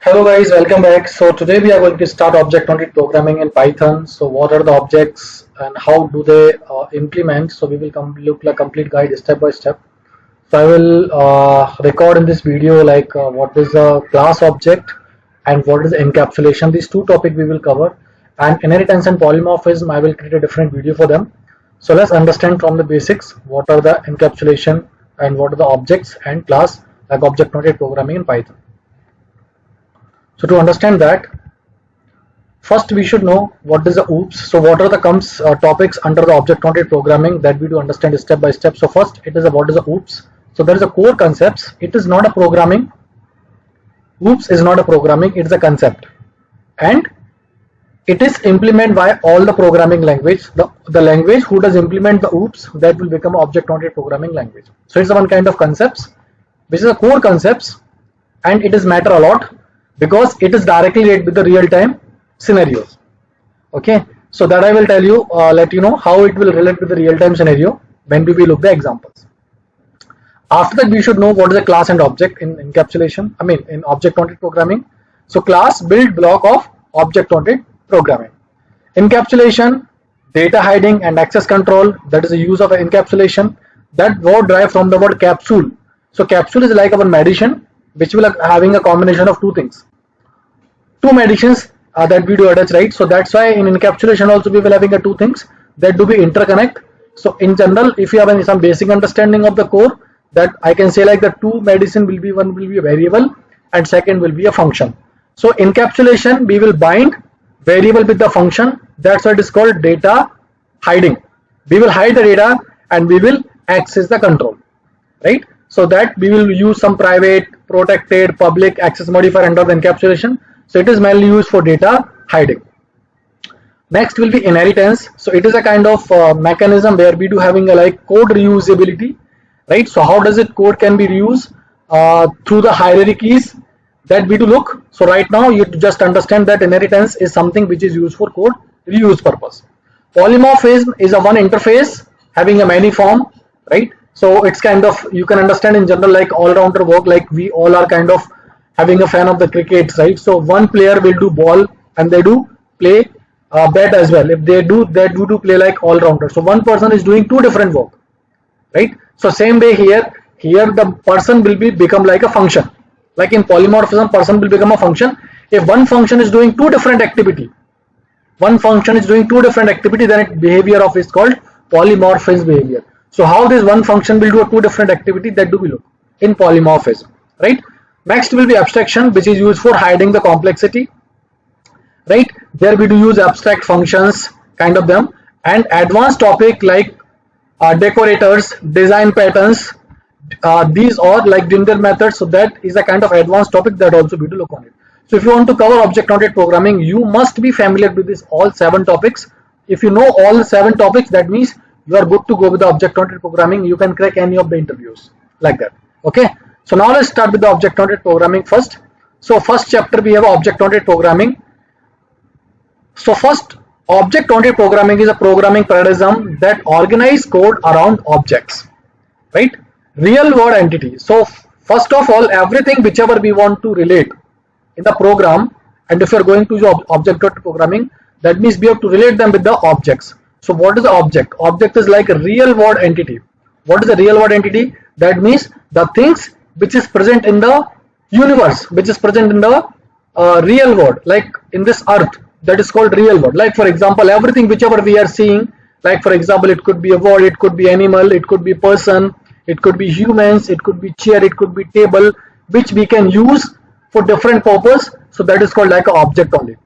Hello guys, welcome back. So today we are going to start object-oriented programming in Python. So what are the objects and how do they implement? So we will look like complete guide step by step. So I will record in this video like what is a class object and what is encapsulation. These two topics we will cover, and inheritance and polymorphism I will create a different video for them. So let's understand from the basics what are the encapsulation and what are the objects and class like object-oriented programming in Python. So to understand that, first we should know what is the OOPS. So what are the topics under the object-oriented programming that we do understand step by step. So first it is what is the OOPS. So there is a core concepts. It is not a programming. OOPS is not a programming. It is a concept, and it is implemented by all the programming language. The language who does implement the OOPS, that will become object-oriented programming language. So it's one kind of concepts which is a core concepts, and it is matter a lot because it is directly related with the real-time scenarios. Okay, so that I will tell you, let you know how it will relate with the real-time scenario when we will look the examples. After that, we should know what is a class and object in encapsulation. I mean, in object-oriented programming. So class build block of object-oriented programming. Encapsulation, data hiding and access control. That is the use of encapsulation. That word derived from the word capsule. So capsule is like our medicine, which will having a combination of two things. Two medicines that we do attach, right? So that's why in encapsulation also we will having two things that do be interconnect. So in general, if you have some basic understanding of the core, that I can say like the two medicine will be, one will be a variable and second will be a function. So encapsulation, we will bind variable with the function. That's why it is called data hiding. We will hide the data and we will access the control, right? So that we will use some private, protected, public access modifier under the encapsulation. So it is mainly used for data hiding. Next will be inheritance. So it is a kind of mechanism where we do having a like code reusability, right? So how does it code can be reused through the hierarchies that we do look. So right now you just understand that inheritance is something which is used for code reuse purpose. Polymorphism is a one interface having a many form, right? So it's kind of, you can understand in general like all-rounder work, like we all are kind of having a fan of the cricket, right? So one player will do ball and they do play bat as well. If they do that, we do play like all-rounder. So one person is doing two different work, right? So same way here the person will become like a function. Like in polymorphism, person will become a function. If one function is doing two different activity, then its behavior of is called polymorphism behavior. So how this one function will do a two different activity, that do we look in polymorphism, right? Next will be abstraction, which is used for hiding the complexity, right? There we do use abstract functions, kind of them, and advanced topic like decorators, design patterns. These are like Dinder methods. So that is a kind of advanced topic that also we do look on it. So if you want to cover object-oriented programming, you must be familiar with this all 7 topics. If you know all 7 topics, that means you are good to go with the object-oriented programming. You can crack any of the interviews like that. Okay. So now let's start with the object-oriented programming first. So first chapter we have object-oriented programming. So first, object-oriented programming is a programming paradigm that organizes code around objects, right? Real world entity. So first of all, everything whichever we want to relate in the program, and if you are going to use object-oriented programming, that means we have to relate them with the objects. So what is the object? Object is like a real world entity. What is a real world entity? That means the things which is present in the universe, which is present in the real world, like in this earth, that is called real world. Like for example, everything whichever we are seeing, like for example, it could be a word, it could be animal, it could be person, it could be humans, it could be chair, it could be table, which we can use for different purpose. So that is called like an object only.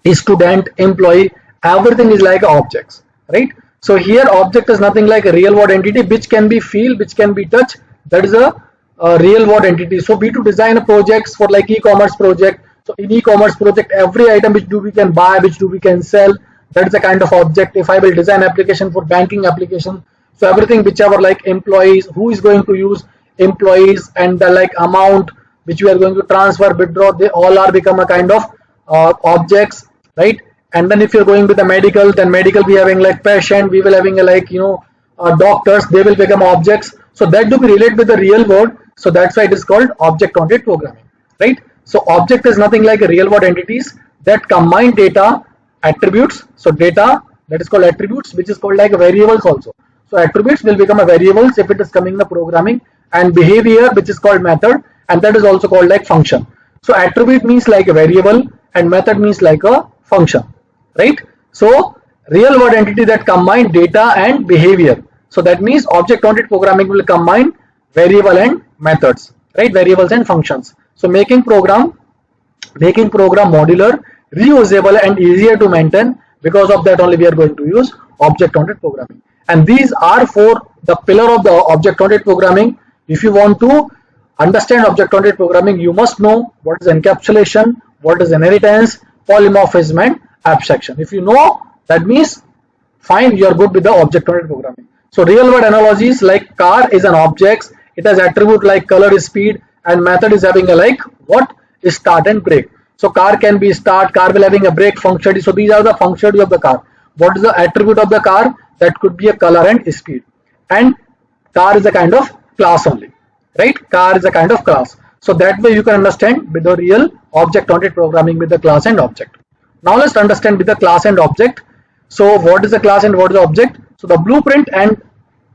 A student, employee, everything is like objects, right? So here object is nothing like a real world entity which can be feel, which can be touch. That is a real world entity. So we to design a projects for like e-commerce project. So in e-commerce project, every item which do we can buy, which do we can sell, that is a kind of object. If I will design application for banking application, so everything whichever like employees, who is going to use employees, and the like amount which we are going to transfer, withdraw, they all are become a kind of objects, right? And then if you're going with the medical, then medical we having like patient, we will having a like doctors, they will become objects. So that do we relate with the real world. So that's why it is called object-oriented programming, right? So object is nothing like a real world entities that combine data, attributes. So data, that is called attributes, which is called like variables also. So attributes will become a variables if it is coming in the programming, and behavior, which is called method, and that is also called like function. So attribute means like a variable and method means like a function, right? So real world entity that combine data and behavior. So that means object oriented programming will combine variable and methods, right? Variables and functions. So making program modular, reusable and easier to maintain. Because of that only we are going to use object oriented programming. And these are for the pillar of the object oriented programming. If you want to understand object oriented programming, you must know what is encapsulation, what is inheritance, polymorphism and abstraction. If you know, that means fine, you are good with the object oriented programming. So real world analogies like car is an object, it has attribute like color, speed, and method is having a like what is start and brake. So car can be start, car will having a brake function. So these are the functions of the car. What is the attribute of the car? That could be a color and speed. And car is a kind of class only, right? Car is a kind of class. So that way you can understand with the real object oriented programming with the class and object. Now let's understand with the class and object. So what is the class and what is the object? So the blueprint and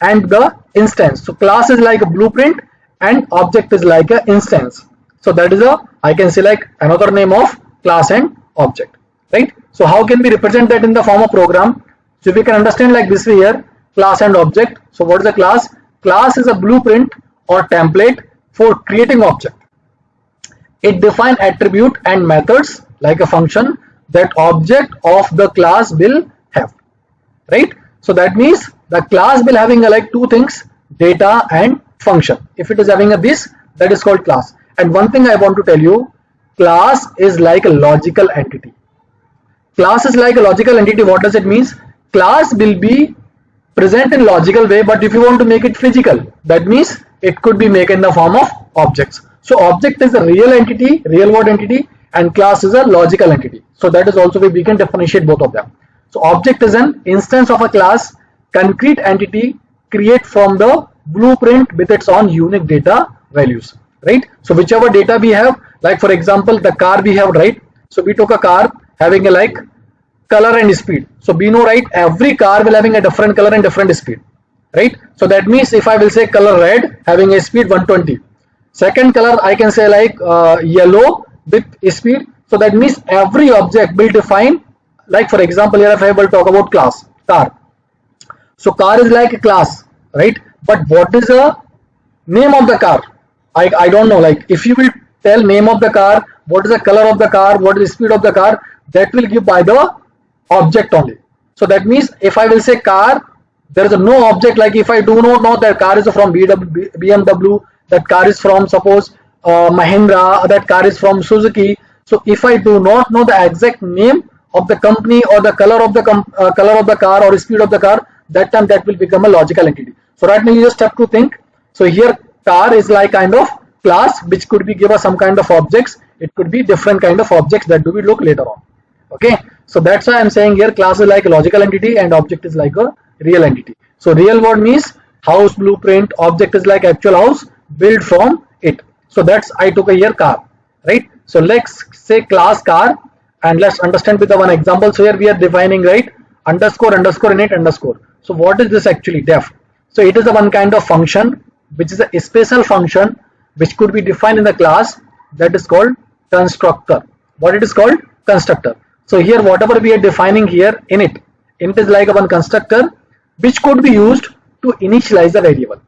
the instance. So class is like a blueprint and object is like a instance. So that is a, I can say like another name of class and object, right? So how can we represent that in the form of program? So we can understand like this way here, class and object. So what is a class? Class is a blueprint or template for creating object. It defines attribute and methods like a function that object of the class will have, right? So that means the class will having a like two things, data and function. If it is having a this, that is called class. And one thing I want to tell you, class is like a logical entity. Class is like a logical entity. What does it mean? Class will be present in logical way, but if you want to make it physical, that means it could be made in the form of objects. So object is a real entity, real world entity, and class is a logical entity. So that is also where we can differentiate both of them. So object is an instance of a class, concrete entity create from the blueprint with its own unique data values, right? So whichever data we have, like for example the car we have, right? So we took a car having a like color and speed. So we know, right, every car will having a different color and different speed, right? So that means if I will say color red having a speed 120, second color I can say like yellow with speed. So that means every object will define, like for example here if I will talk about class car. So car is like a class, right? But what is the name of the car? I don't know. Like if you will tell name of the car, what is the color of the car, what is the speed of the car, that will give by the object only. So that means if I will say car, there is no object. Like if I do not know that car is from BMW, that car is from suppose Mahindra, that car is from Suzuki. So if I do not know the exact name of the company or the color of the car or speed of the car, that time that will become a logical entity. So right now you just have to think. So here car is like kind of class which could be give us some kind of objects. It could be different kind of objects that do we look later on. Okay, so that's why I'm saying here class is like a logical entity and object is like a real entity. So real world means house blueprint, object is like actual house built from it. So that's I took a here car, right? So let's say class car and let's understand with the one example. So here we are defining, right, underscore init underscore. So what is this actually? Def. So it is a one kind of function which is a special function which could be defined in the class, that is called constructor. What it is called? Constructor. So here whatever we are defining here, init is like a one constructor which could be used to initialize the variable.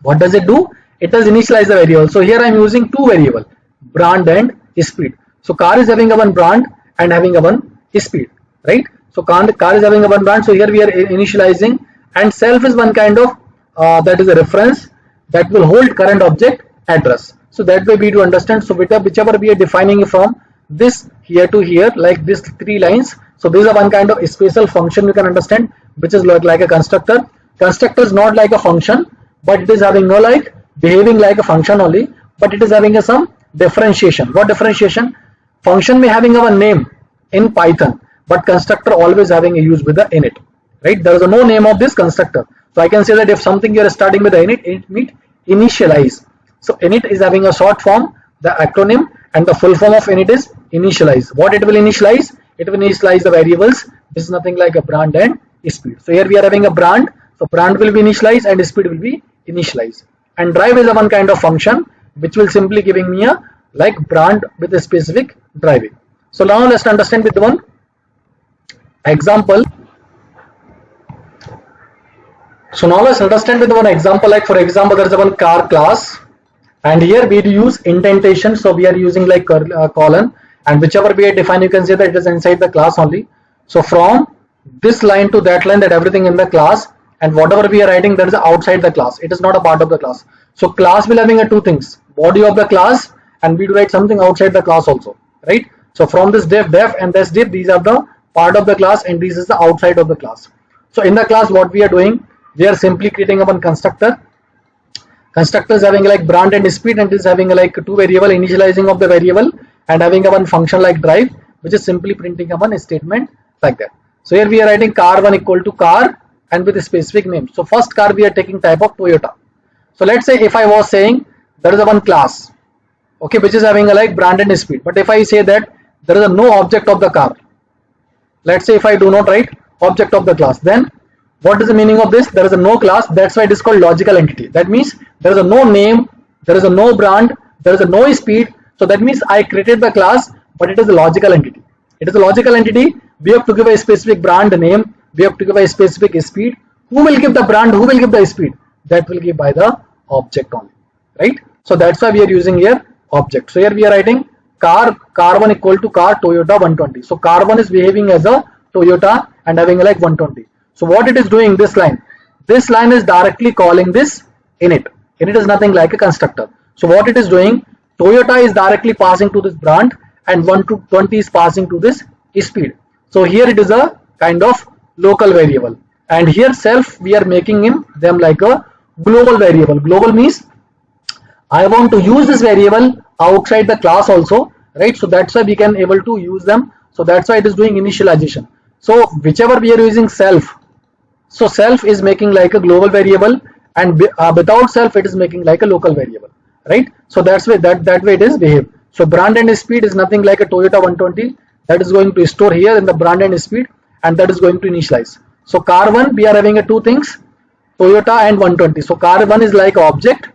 What does it do? It does initialize the variable. So here I am using two variables, brand and speed. So car is having a one brand and having a one speed, right? So car is having a one brand. So here we are initializing, and self is one kind of that is a reference that will hold current object address. So that way we do understand. So whichever we are defining from this here to here, like this three lines. So this is one kind of special function you can understand, which is like a constructor. Constructor is not like a function, but it is having no like behaving like a function only, but it is having a some differentiation. What differentiation? Function may having a name in Python, but constructor always having a use with the init, right? There is no name of this constructor. So I can say that if something you are starting with the init, it means initialize. So init is having a short form, the acronym, and the full form of init is initialize. What it will initialize? It will initialize the variables. This is nothing like a brand and speed. So here we are having a brand, so brand will be initialized and speed will be initialized. And drive is a one kind of function which will simply giving me a like brand with a specific driving. So now let's understand with one example. So now let's understand with one example. Like for example, there is a one car class, and here we use indentation. So we are using like colon, and whichever we define, you can say that it is inside the class only. So from this line to that line, that everything in the class, and whatever we are writing, that is outside the class. It is not a part of the class. So class will having two things: body of the class, and we do write something outside the class also, right? So from this def and this div, these are the part of the class, and this is the outside of the class. So in the class, what we are doing, we are simply creating a one constructor. Constructor is having like brand and speed, and is having like two variable, initializing of the variable, and having a one function like drive, which is simply printing a one statement like that. So here we are writing car1 equal to car and with a specific name. So first car we are taking type of Toyota. So let's say if I was saying there is a one class, okay, which is having a like brand and speed, but if I say that there is a no object of the car, let's say if I do not write object of the class, then what is the meaning of this? There is a no class, that's why it is called logical entity. That means there is a no name, there is a no brand, there is a no speed. So that means I created the class, but it is a logical entity. It is a logical entity. We have to give a specific brand name, we have to give a specific speed. Who will give the brand, who will give the speed? That will give by the object only, right? So that's why we are using here object. So here we are writing car1 equal to car Toyota 120. So car1 is behaving as a Toyota and having like 120. So what it is doing, this line is directly calling this init. Init is nothing like a constructor. So what it is doing, Toyota is directly passing to this brand, and 120 is passing to this speed. So here it is a kind of local variable, and here self we are making them like a global variable. Global means I want to use this variable outside the class also, right? So that's why we can able to use them. So that's why it is doing initialization. So whichever we are using self, so self is making like a global variable, and without self it is making like a local variable, right? So that's why that way it is behave. So brand and speed is nothing like a Toyota 120, that is going to store here in the brand and speed, and that is going to initialize. So car1 we are having two things, Toyota and 120. So car1 is like object,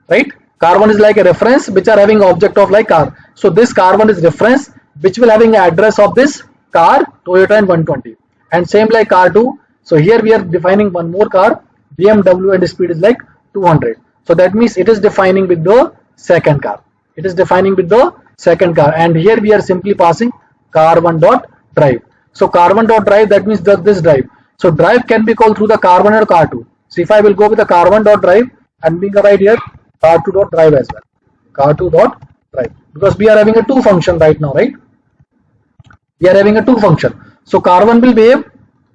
right? Car1 is like a reference which are having object of like car. So this car1 is reference which will having address of this car Toyota and 120, and same like car2. So here we are defining one more car, BMW, and speed is like 200. So that means it is defining with the second car. It is defining with the second car, and here we are simply passing car1 dot drive. So car1 dot drive, that means this drive. So drive can be called through the car1 or car2. So if I will go with the car1 dot drive and being right here car2 dot drive as well, car2 dot drive, because we are having a two function right now, right? We are having a two function. So car1 will behave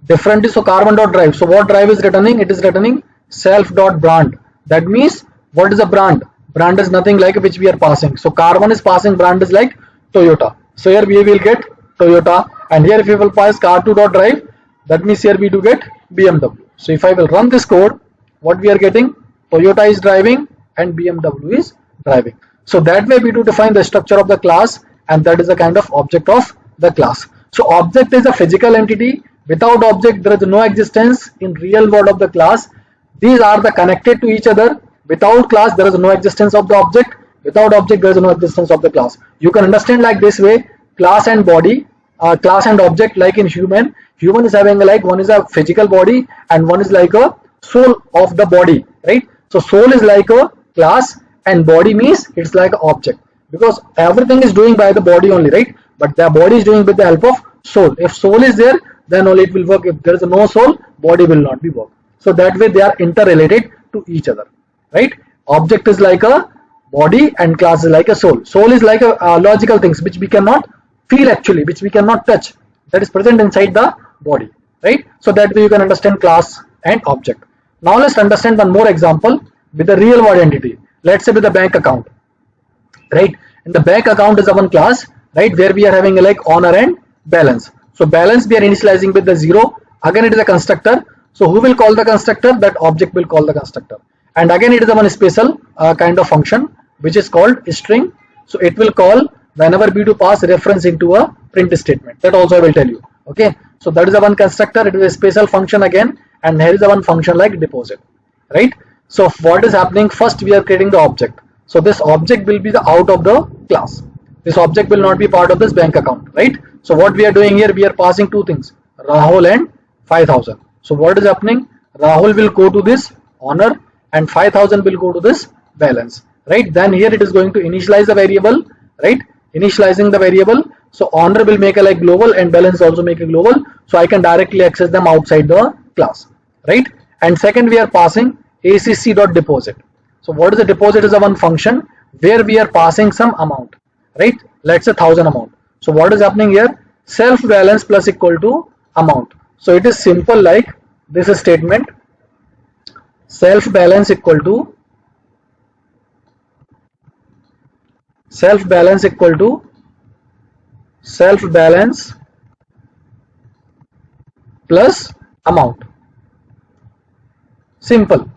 differently. So car1 dot drive. So what drive is returning? It is returning self dot brand. That means what is a brand? Brand is nothing like which we are passing. So car1 is passing brand is like Toyota. So here we will get Toyota, and here if we will pass car2 dot drive, that means here we do get BMW. So if I will run this code, what we are getting, Toyota is driving and BMW is driving. So that way we do define the structure of the class, and that is a kind of object of the class. So object is a physical entity. Without object there is no existence in real world of the class. These are the connected to each other. Without class there is no existence of the object. Without object there is no existence of the class. You can understand like this way, class and body, class and object. Like in human is having like one is a physical body and one is like a soul of the body, right? So soul is like a class and body means it's like an object, because everything is doing by the body only, right? But the body is doing with the help of soul. If soul is there, then only it will work. If there is no soul, body will not be work. So that way they are interrelated to each other, right? Object is like a body and class is like a soul. Soul is like a logical things which we cannot feel actually, which we cannot touch, that is present inside the body, right? So that way you can understand class and object. Now let's understand one more example with the real world entity. Let's say with the bank account, right? In the bank account is a one class, right, where we are having like honor and balance. So balance we are initializing with the 0. Again it is a constructor. So who will call the constructor? That object will call the constructor. And again it is a one special kind of function which is called string. So it will call whenever B2 pass reference into a print statement. That also I will tell you. Okay, so that is the one constructor. It is a special function again, and here is the one function like deposit, right? So what is happening? First we are creating the object. So this object will be the out of the class. This object will not be part of this bank account, right? So what we are doing here, we are passing two things, Rahul and 5000. So what is happening? Rahul will go to this owner and 5000 will go to this balance, right? Then here it is going to initialize the variable, right? Initializing the variable. So owner will make a like global and balance also make a global. So I can directly access them outside the class, right? And second we are passing acc.deposit. So what is the deposit? Is a one function where we are passing some amount, right? Let's say 1000 amount. So what is happening here? Self balance plus equal to amount. So it is simple like this is statement, self balance equal to self balance plus amount. Simple.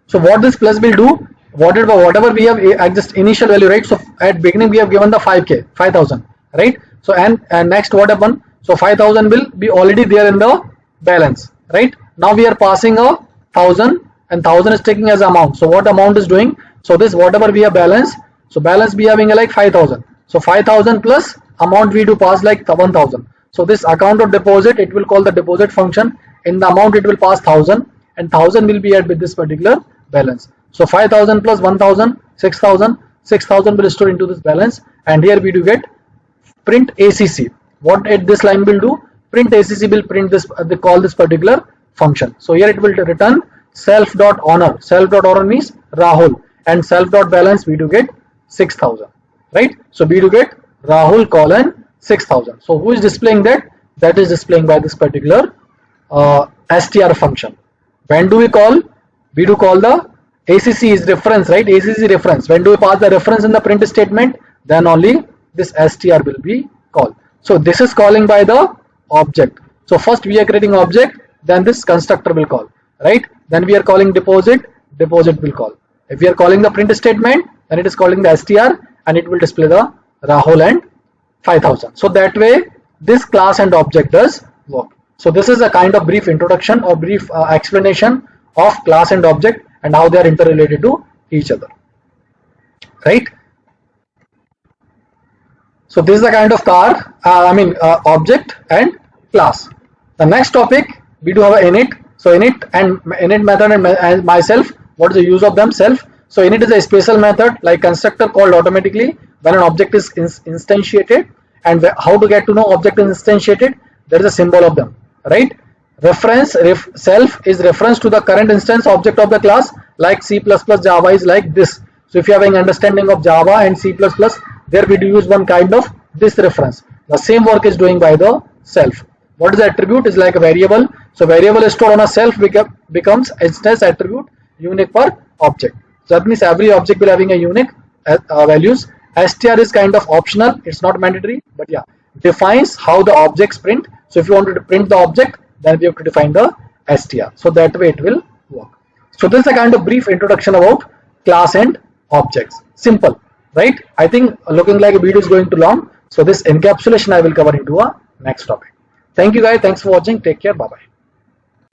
So what this plus will do, whatever we have at just initial value, right? So at beginning we have given the 5000, right? So and next what happened? So 5000 will be already there in the balance, right? Now we are passing a 1000 and 1000 is taking as amount. So what amount is doing? So this whatever we have balance, so balance we having a like 5000. So 5000 plus amount we do pass like 1000. So this account of deposit, it will call the deposit function. In the amount it will pass 1000 and 1000 will be added with this particular balance. So 5000 plus 1000, 6000, 6000 will store into this balance, and here we do get print acc. What at this line will do? Print acc will print this, they call this particular function. So here it will return self.honor. Self.honor means Rahul, and self.balance we do get 6000, right? So we do get Rahul colon 6000. So who is displaying that? That is displaying by this particular str function. When do we call? We do call the acc is reference, right? Acc is reference. When do we pass the reference in the print statement? Then only this str will be called. So this is calling by the object. So first we are creating object, then this constructor will call, right? Then we are calling deposit will call. If we are calling the print statement, then it is calling the str and it will display the Rahul and 5000. So that way this class and object does work. So this is a kind of brief introduction or brief explanation of class and object and how they are interrelated to each other, right? So this is the kind of object and class. The next topic we do have an init. So init method and myself. What is the use of them? Self. So init is a special method like constructor called automatically when an object is instantiated. And how to get to know object is instantiated? There is a symbol of them, right? Reference self is reference to the current instance object of the class, like C++ Java is like this. So if you have an understanding of Java and C++, there we do use one kind of this reference. The same work is doing by the self. What is the attribute? Is like a variable. So variable is stored on a self becomes instance attribute unique per object. So that means every object will having a unique values. str is kind of optional. It's not mandatory, but yeah, defines how the objects print. So if you want to print the object, then we have to define the str. So that way it will work. So this is a kind of brief introduction about class and objects. Simple, right? I think looking like a video is going too long. So this encapsulation I will cover into a next topic. Thank you guys. Thanks for watching. Take care. Bye bye.